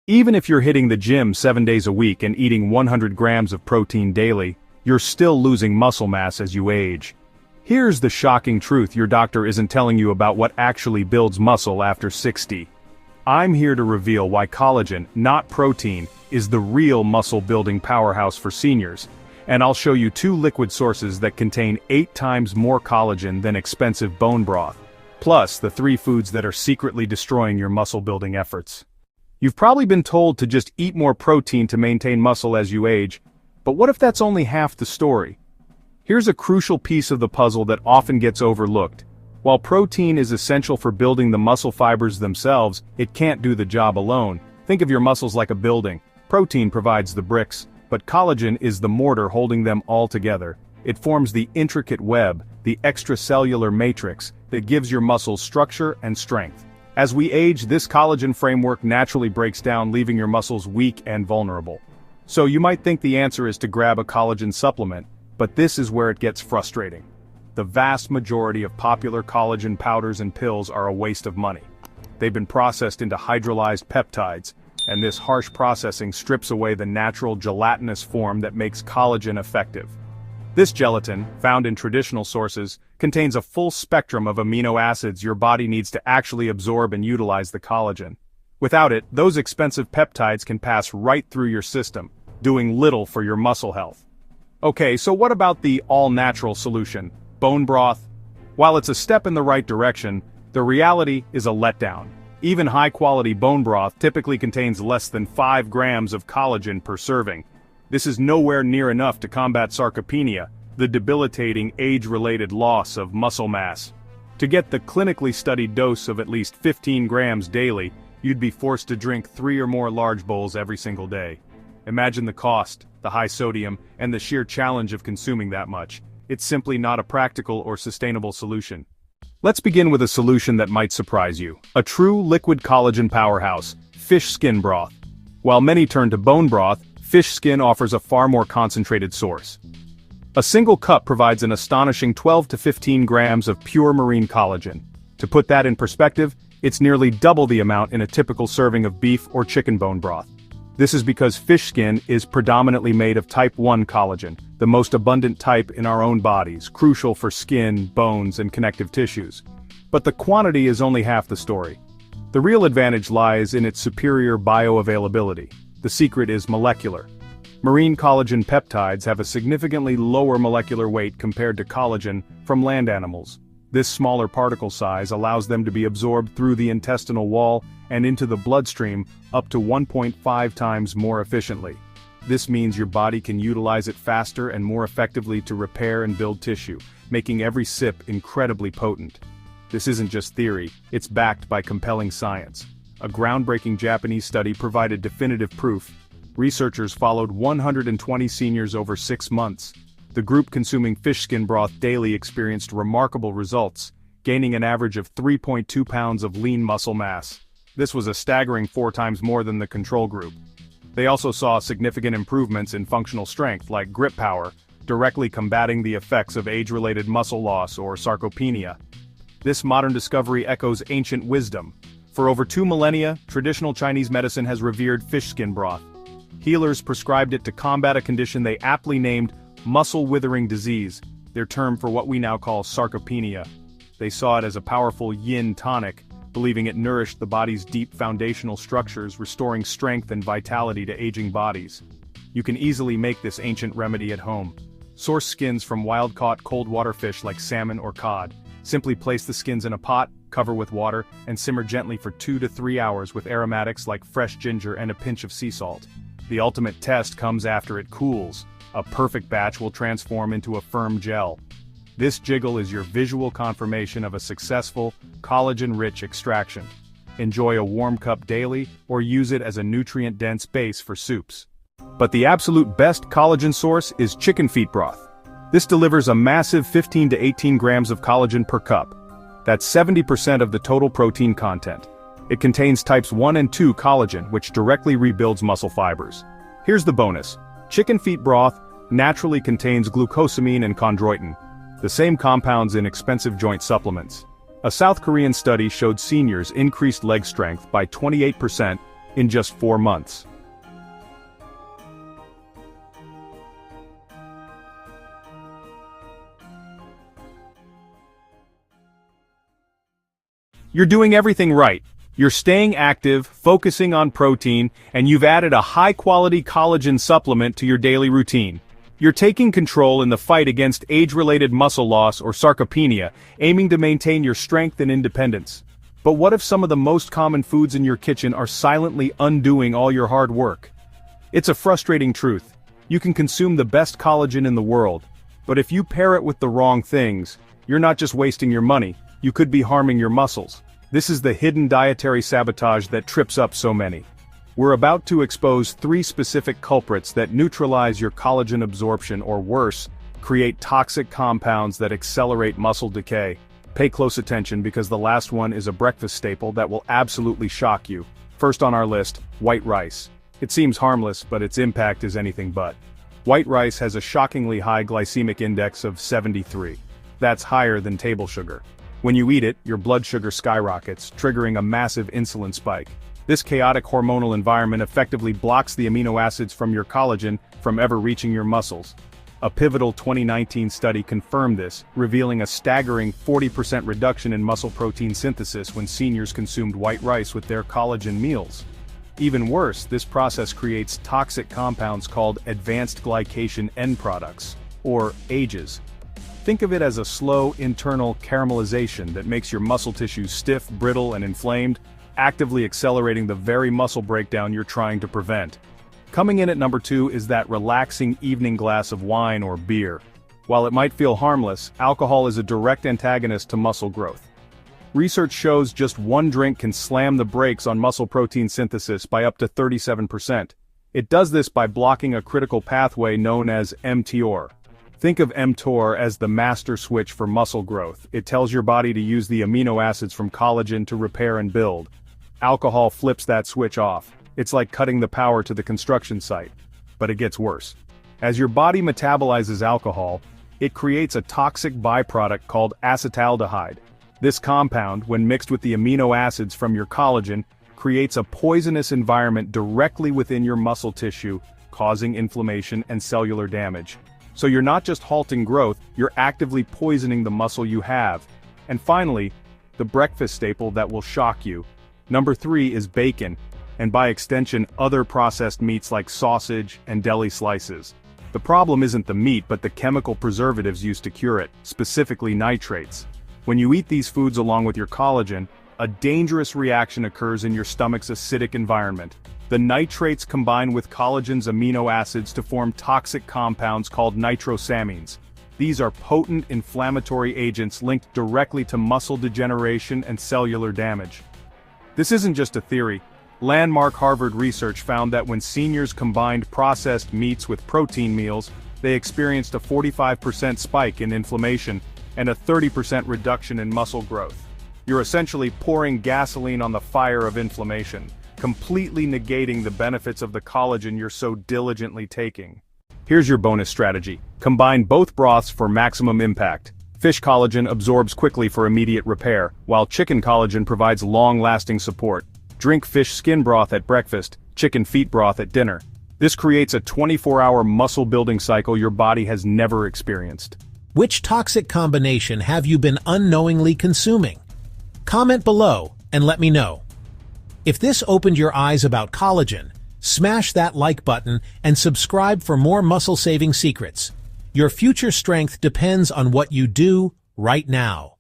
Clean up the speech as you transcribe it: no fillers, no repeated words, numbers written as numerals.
Even if you're hitting the gym 7 days a week and eating 100 grams of protein daily, you're still losing muscle mass as you age. Here's the shocking truth your doctor isn't telling you about what actually builds muscle after 60. I'm here to reveal why collagen, not protein, is the real muscle-building powerhouse for seniors, and I'll show you 2 liquid sources that contain 8 times more collagen than expensive bone broth, plus the 3 foods that are secretly destroying your muscle-building efforts. You've probably been told to just eat more protein to maintain muscle as you age, but what if that's only half the story? Here's a crucial piece of the puzzle that often gets overlooked. While protein is essential for building the muscle fibers themselves, it can't do the job alone. Think of your muscles like a building. Protein provides the bricks, but collagen is the mortar holding them all together. It forms the intricate web, the extracellular matrix, that gives your muscles structure and strength. As we age, this collagen framework naturally breaks down, leaving your muscles weak and vulnerable. So you might think the answer is to grab a collagen supplement, but this is where it gets frustrating. The vast majority of popular collagen powders and pills are a waste of money. They've been processed into hydrolyzed peptides, and this harsh processing strips away the natural gelatinous form that makes collagen effective. This gelatin, found in traditional sources, contains a full spectrum of amino acids your body needs to actually absorb and utilize the collagen. Without it, those expensive peptides can pass right through your system, doing little for your muscle health. Okay, so what about the all-natural solution, bone broth? While it's a step in the right direction, the reality is a letdown. Even high-quality bone broth typically contains less than 5 grams of collagen per serving. This is nowhere near enough to combat sarcopenia, the debilitating age-related loss of muscle mass. To get the clinically studied dose of at least 15 grams daily, you'd be forced to drink 3 or more large bowls every single day. Imagine the cost, the high sodium, and the sheer challenge of consuming that much. It's simply not a practical or sustainable solution. Let's begin with a solution that might surprise you. A true liquid collagen powerhouse, fish skin broth. While many turn to bone broth, fish skin offers a far more concentrated source. A single cup provides an astonishing 12 to 15 grams of pure marine collagen. To put that in perspective, it's nearly double the amount in a typical serving of beef or chicken bone broth. This is because fish skin is predominantly made of type 1 collagen, the most abundant type in our own bodies, crucial for skin, bones, and connective tissues. But the quantity is only half the story. The real advantage lies in its superior bioavailability. The secret is molecular. Marine collagen peptides have a significantly lower molecular weight compared to collagen from land animals. This smaller particle size allows them to be absorbed through the intestinal wall and into the bloodstream up to 1.5 times more efficiently. This means your body can utilize it faster and more effectively to repair and build tissue, making every sip incredibly potent. This isn't just theory, it's backed by compelling science. A groundbreaking Japanese study provided definitive proof. Researchers followed 120 seniors over 6 months. The group consuming fish skin broth daily experienced remarkable results, gaining an average of 3.2 pounds of lean muscle mass. This was a staggering 4 times more than the control group. They also saw significant improvements in functional strength like grip power, directly combating the effects of age-related muscle loss or sarcopenia. This modern discovery echoes ancient wisdom. For over 2 millennia, traditional Chinese medicine has revered fish skin broth. Healers prescribed it to combat a condition they aptly named muscle withering disease, their term for what we now call sarcopenia. They saw it as a powerful yin tonic, believing it nourished the body's deep foundational structures, restoring strength and vitality to aging bodies. You can easily make this ancient remedy at home. Source skins from wild-caught cold-water fish like salmon or cod. Simply place the skins in a pot, cover with water, and simmer gently for 2 to 3 hours with aromatics like fresh ginger and a pinch of sea salt. The ultimate test comes after it cools. A perfect batch will transform into a firm gel. This jiggle is your visual confirmation of a successful, collagen-rich extraction. Enjoy a warm cup daily, or use it as a nutrient-dense base for soups. But the absolute best collagen source is chicken feet broth. This delivers a massive 15 to 18 grams of collagen per cup. That's 70% of the total protein content. It contains types 1 and 2 collagen, which directly rebuilds muscle fibers. Here's the bonus. Chicken feet broth naturally contains glucosamine and chondroitin, the same compounds in expensive joint supplements. A South Korean study showed seniors increased leg strength by 28%, in just 4 months. You're doing everything right. You're staying active, focusing on protein, and you've added a high-quality collagen supplement to your daily routine. You're taking control in the fight against age-related muscle loss or sarcopenia, aiming to maintain your strength and independence. But what if some of the most common foods in your kitchen are silently undoing all your hard work? It's a frustrating truth. You can consume the best collagen in the world, but if you pair it with the wrong things, you're not just wasting your money, you could be harming your muscles. This is the hidden dietary sabotage that trips up so many. We're about to expose 3 specific culprits that neutralize your collagen absorption or worse, create toxic compounds that accelerate muscle decay. Pay close attention because the last one is a breakfast staple that will absolutely shock you. First on our list, white rice. It seems harmless, but its impact is anything but. White rice has a shockingly high glycemic index of 73. That's higher than table sugar. When you eat it, your blood sugar skyrockets, triggering a massive insulin spike. This chaotic hormonal environment effectively blocks the amino acids from your collagen from ever reaching your muscles. A pivotal 2019 study confirmed this, revealing a staggering 40% reduction in muscle protein synthesis when seniors consumed white rice with their collagen meals. Even worse, this process creates toxic compounds called advanced glycation end products, or AGEs. Think of it as a slow internal caramelization that makes your muscle tissue stiff, brittle, and inflamed, actively accelerating the very muscle breakdown you're trying to prevent. Coming in at number 2 is that relaxing evening glass of wine or beer. While it might feel harmless, alcohol is a direct antagonist to muscle growth. Research shows just one drink can slam the brakes on muscle protein synthesis by up to 37%. It does this by blocking a critical pathway known as mTOR. Think of mTOR as the master switch for muscle growth. It tells your body to use the amino acids from collagen to repair and build. Alcohol flips that switch off. It's like cutting the power to the construction site. But it gets worse. As your body metabolizes alcohol, it creates a toxic byproduct called acetaldehyde. This compound, when mixed with the amino acids from your collagen, creates a poisonous environment directly within your muscle tissue, causing inflammation and cellular damage. So you're not just halting growth, you're actively poisoning the muscle you have. And finally, the breakfast staple that will shock you. Number 3 is bacon, and by extension other processed meats like sausage and deli slices. The problem isn't the meat but the chemical preservatives used to cure it, specifically nitrates. When you eat these foods along with your collagen, a dangerous reaction occurs in your stomach's acidic environment. The nitrates combine with collagen's amino acids to form toxic compounds called nitrosamines. These are potent inflammatory agents linked directly to muscle degeneration and cellular damage. This isn't just a theory. Landmark Harvard research found that when seniors combined processed meats with protein meals, they experienced a 45% spike in inflammation and a 30% reduction in muscle growth. You're essentially pouring gasoline on the fire of inflammation, completely negating the benefits of the collagen you're so diligently taking. Here's your bonus strategy. Combine both broths for maximum impact. Fish collagen absorbs quickly for immediate repair, while chicken collagen provides long-lasting support. Drink fish skin broth at breakfast, chicken feet broth at dinner. This creates a 24-hour muscle-building cycle your body has never experienced. Which toxic combination have you been unknowingly consuming? Comment below and let me know. If this opened your eyes about collagen, smash that like button and subscribe for more muscle-saving secrets. Your future strength depends on what you do right now.